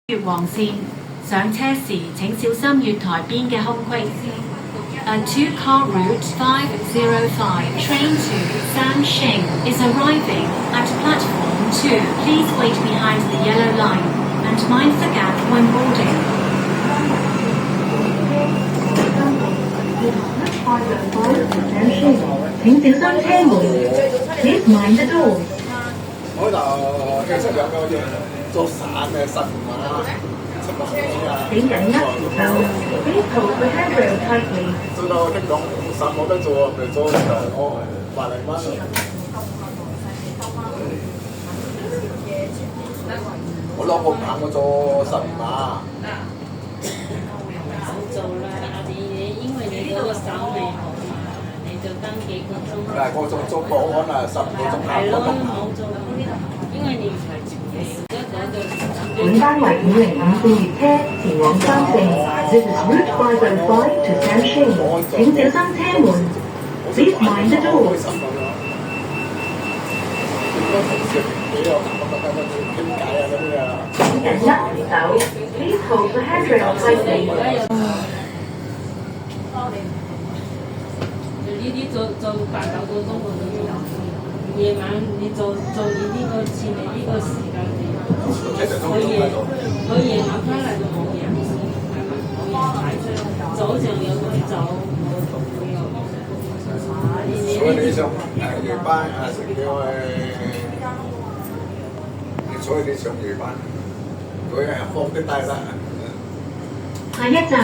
越黃線，上車時請小心月台邊嘅空隙。A two-car route 505 train to Sanxing is arriving at platform 2. Please wait behind the yellow line and mind the gap when boarding. 請小心車門 Please mind the door. 嗰度其實兩個要做散嘅神馬，請緊握扶手 Please hold the handrail tightly. 做到聽講散冇得做，咪做我100零蚊。我攞個棒我做神馬。做啦，你因為你嗰個手未好嘛，你就登幾個鐘。嗱，我做保安啊，15個鐘頭。係咯，冇做，因為你本班為505線列車前往三聖 This is route 505 to Sanxing. 請小心車門 Please mind the door. 請緊握扶手 Please hold the handrail tightly. 呢啲做8、9個鐘我都要。夜晚你做你呢個似你呢個時間佢夜晚翻嚟就冇人，係咪？早上有佢走，所以你想夜班食咗所以你上夜班，佢係放啲低啦。下一站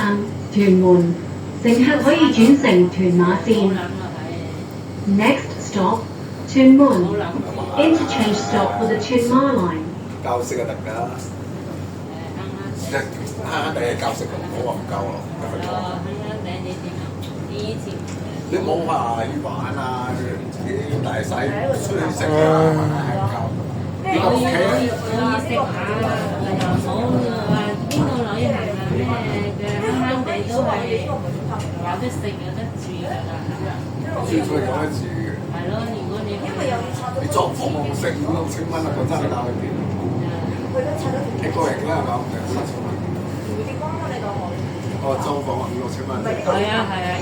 屯門，乘客可以轉乘屯馬線。Next stop 屯門 Interchange stop for the 屯馬 line。教識就得㗎，第一教識我話唔夠咯。你冇話要玩啊，啲大細出去食啊，係唔夠。可以食下，又冇話邊個旅行啊咩嘅，慳慳地都係有得食有得住㗎啦。住出去有得住。係咯，如果你你作房冇食5、6千蚊啊，講真㗎。一個人啦，係嘛？4,000蚊。哦，租房5、6千蚊。係啊，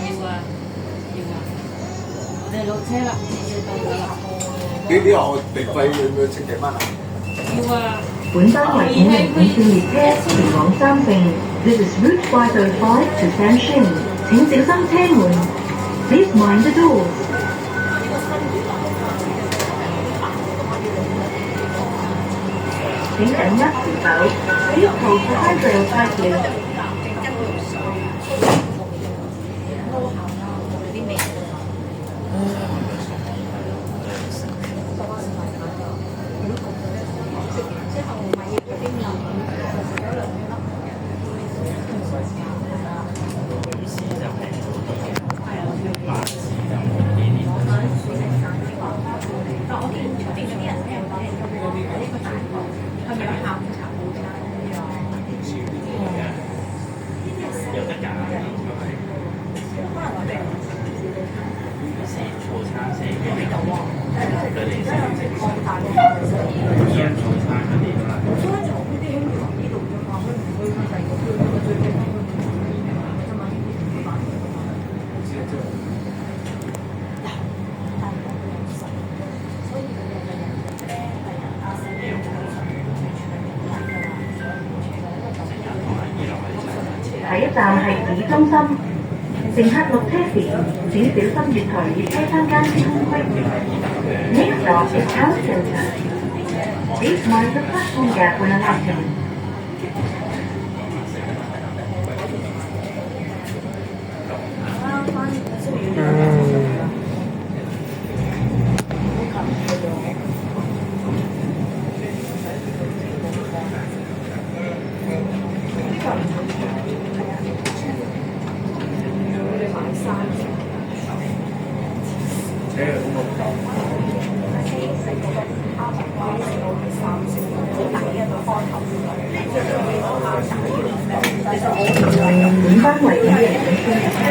要啊。我哋落車啦，我哋到㗎啦。呢啲我地費要唔要千幾蚊啊？要啊。本班為505線列車前往三聖 This is route 505 to Sanxing. 請小心車門 Please mind the doors. 請緊握扶手 Please hold the handrail tightly. 下一站係市中心，乘客落車時請小心月台與車廂間之空隙。Next stop is Town Centre. Please mind the platform gap when alighting. 本班為505線列車